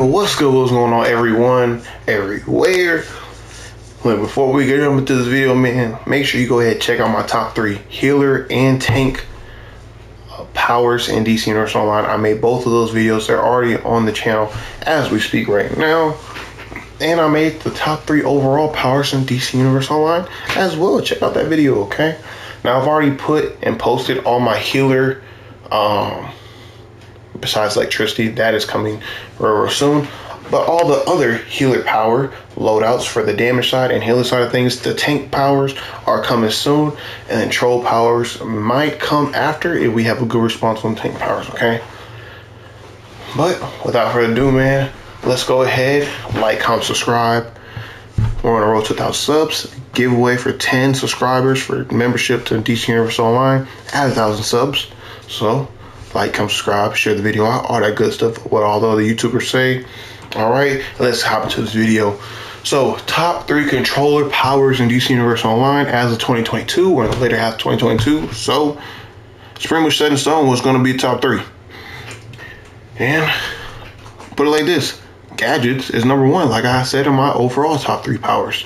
What's good? What's going on, everyone, everywhere? Well, before we get into this video, man, make sure you go ahead and check out my top 3 healer and tank powers in DC Universe Online. I made both of those videos. They're already on the channel as we speak right now. And I made the top 3 overall powers in DC Universe Online as well. Check out that video, okay? Now, I've already put and posted all my healer, besides electricity, that is coming real soon. But all the other healer power loadouts for the damage side and healer side of things, the tank powers are coming soon, and then troll powers might come after if we have a good response on tank powers, okay? But without further ado, man, let's go ahead, like, comment, subscribe. We're on a road to 1,000 subs. Giveaway for 10 subscribers for membership to DC Universe Online at 1,000 subs. So like, comment, subscribe, share the video out, all that good stuff, what all the other YouTubers say. All right, let's hop into this video. So, top 3 controller powers in DC Universe Online as of 2022. We're in the later half of 2022. So, it's pretty much set in stone what's going to be top 3. And put it like this: gadgets is number 1, like I said in my overall top 3 powers.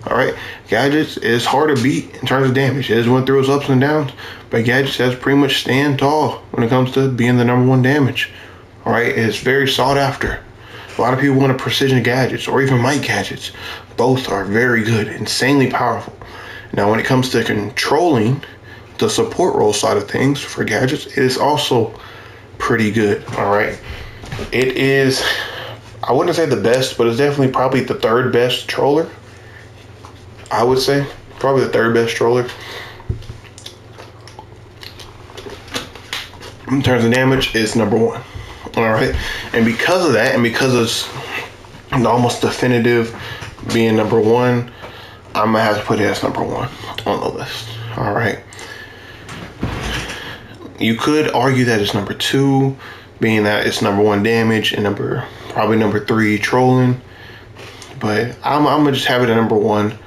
All right, gadgets is hard to beat in terms of damage. It has went through its ups and downs, but gadgets has pretty much stand tall when it comes to being the number 1 damage. All right, it's very sought after. A lot of people want a precision gadgets or even might gadgets. Both are very good, insanely powerful. Now, when it comes to controlling the support role side of things for gadgets, it is also pretty good. All right, it is, I wouldn't say the best, but it's definitely probably the 3rd best controller. I would say probably the 3rd best controller in terms of damage. Is number 1. All right, and because of that, and because it's almost definitive being number 1, I'm gonna have to put it as number 1 on the list. All right, you could argue that it's number 2, being that it's number 1 damage and probably number 3 trolling, but I'm gonna just have it at number 1.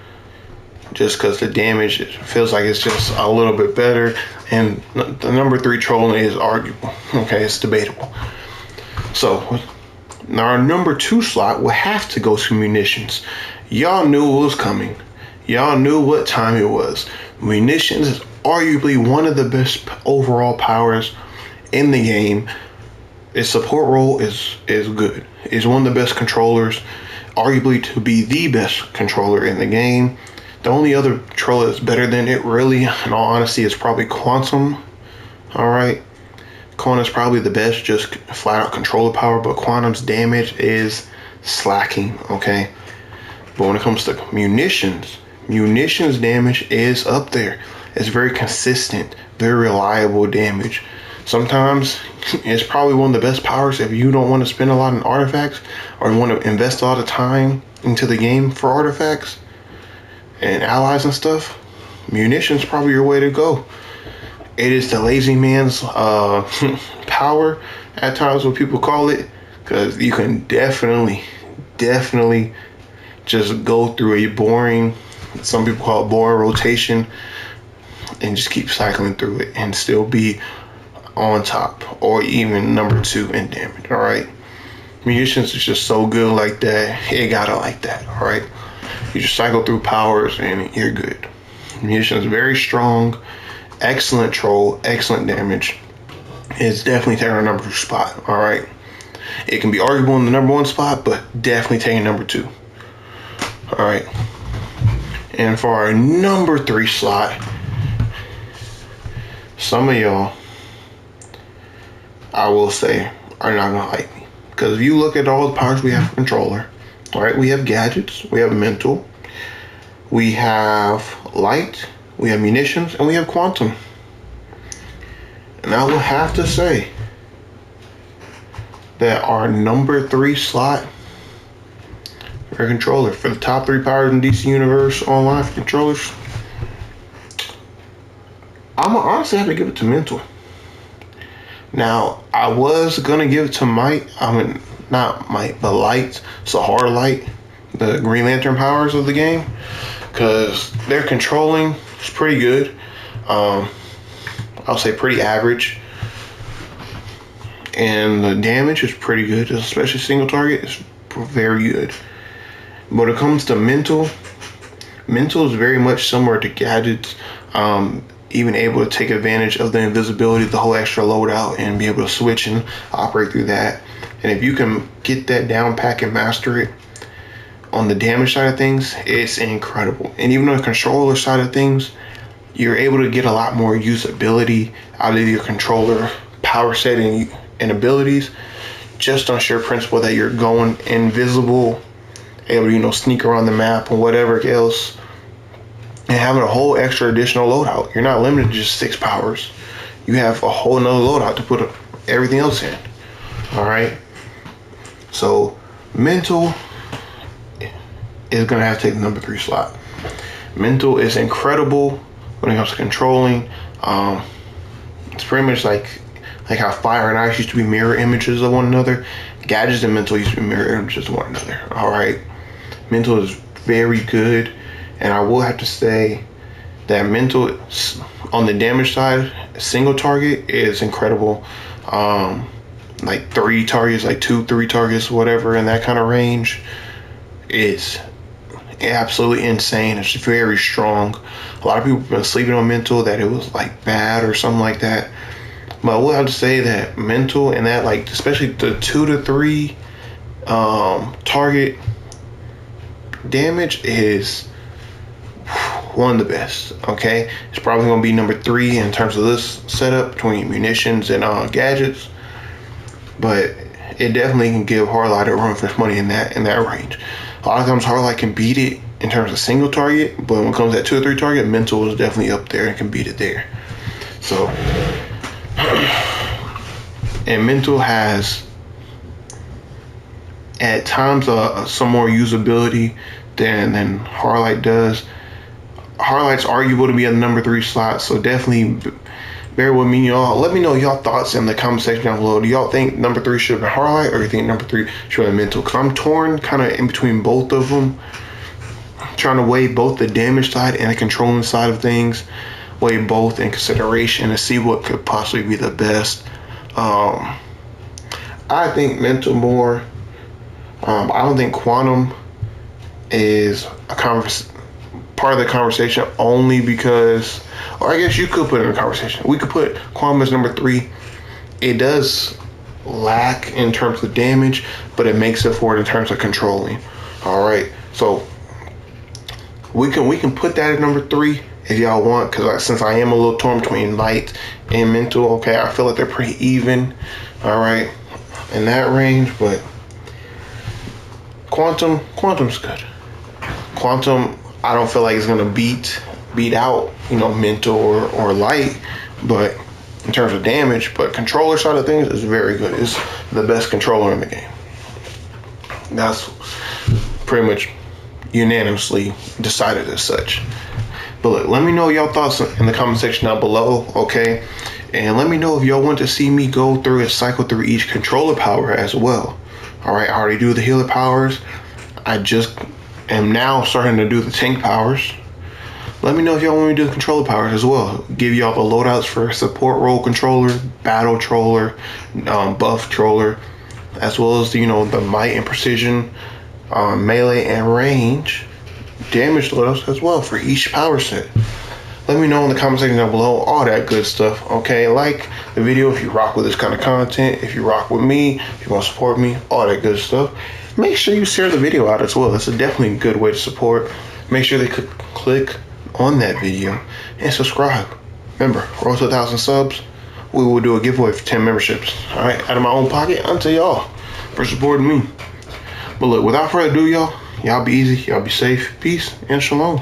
Just because the damage, it feels like it's just a little bit better, and the number 3 trolling is arguable. Okay, it's debatable. So our number 2 slot will have to go to munitions. Y'all knew it was coming. Y'all knew what time it was. Munitions is arguably one of the best overall powers in the game. Its support role is good. It's one of the best controllers, arguably to be the best controller in the game. The only other controller that's better than it, really, in all honesty, is probably Quantum. All right, Quantum's probably the best, just flat out controller power, but Quantum's damage is slacking, okay? But when it comes to munitions damage is up there. It's very consistent, very reliable damage. Sometimes it's probably one of the best powers if you don't want to spend a lot on artifacts or you want to invest a lot of time into the game for artifacts and allies and stuff. Munitions probably your way to go. It is the lazy man's power at times, what people call it, because you can definitely just go through a boring, some people call it boring rotation, and just keep cycling through it and still be on top or even number 2 in damage. All right, munitions is just so good like that. It gotta like that. All right, you just cycle through powers and you're good. Munitions very strong, excellent troll, excellent damage. It's definitely taking a number 2 spot. All right, it can be arguable in the number 1 spot, but definitely taking number 2. All right, and for our number 3 slot, some of y'all, I will say, are not gonna like me, because if you look at all the powers we have for controller, all right, we have gadgets, we have mental, we have light, we have munitions, and we have quantum. And I will have to say that our number 3 slot for controller, for the top 3 powers in DC Universe Online for controllers, I'm gonna honestly have to give it to mental. Now, I was gonna give it to might, not might, but light, Sahara Light, the Green Lantern powers of the game, because their controlling is pretty good. I'll say pretty average. and the damage is pretty good, especially single target is very good. When it comes to mental is very much similar to gadgets. Even able to take advantage of the invisibility, the whole extra loadout, and be able to switch and operate through that. And if you can get that down pack and master it on the damage side of things, it's incredible. And even on the controller side of things, you're able to get a lot more usability out of your controller power setting and abilities, just on sheer principle that you're going invisible, able to sneak around the map and whatever else, and having a whole extra additional loadout. You're not limited to just 6 powers. You have a whole nother loadout to put everything else in. All right. So mental is gonna have to take the number 3 slot. Mental is incredible when it comes to controlling. It's pretty much like how fire and ice used to be mirror images of one another. Gadgets and mental used to be mirror images of one another. All right. Mental is very good. And I will have to say that mental on the damage side, single target is incredible. Like 3 targets, like 2-3 targets, whatever in that kind of range, is absolutely insane. It's very strong. A lot of people have been sleeping on mental, that it was like bad or something like that. But I will have to say that mental and that, like, especially the 2 to 3 target damage is one of the best. Okay, it's probably going to be number 3 in terms of this setup between munitions and gadgets, but it definitely can give Hardlight a run for its money in that range. A lot of times Hardlight can beat it in terms of single target, but when it comes to that 2 or 3 target, mental is definitely up there and can beat it there. So, and mental has at times some more usability than Hardlight does. Hardlight's arguable to be a number 3 slot, so definitely bear with me, y'all. Let me know y'all thoughts in the comment section down below. Do y'all think number 3 should have been Hardlight, or do you think number 3 should have been mental? Because I'm torn kind of in between both of them, trying to weigh both the damage side and the controlling side of things, weigh both in consideration and see what could possibly be the best. I think mental more. I don't think quantum is part of the conversation, only because, or I guess you could put it in the conversation. We could put quantum as number 3. It does lack in terms of damage, but it makes it for it in terms of controlling. All right, so we can put that at number 3 if y'all want, because since I am a little torn between light and mental, okay, I feel like they're pretty even. All right, in that range, but quantum's good. Quantum, I don't feel like it's gonna beat out mental or light, but in terms of damage, but controller side of things is very good. It's the best controller in the game. That's pretty much unanimously decided as such. But look, let me know y'all thoughts in the comment section down below, okay? And let me know if y'all want to see me go through and cycle through each controller power as well. All right, I already do the healer powers. I just am now starting to do the tank powers. Let me know if y'all want me to do the controller powers as well. Give y'all the loadouts for support role controller, battle troller, buff troller, as well as the might and precision, melee and range damage loadouts as well for each power set. Let me know in the comment section down below, all that good stuff. Okay, like the video if you rock with this kind of content, if you rock with me, if you want to support me, all that good stuff. Make sure you share the video out as well. That's definitely a good way to support. Make sure they click on that video and subscribe. Remember, roll to 1,000 subs, we will do a giveaway for 10 memberships. All right, out of my own pocket, unto y'all for supporting me. But look, without further ado, y'all be easy, y'all be safe, peace, and shalom.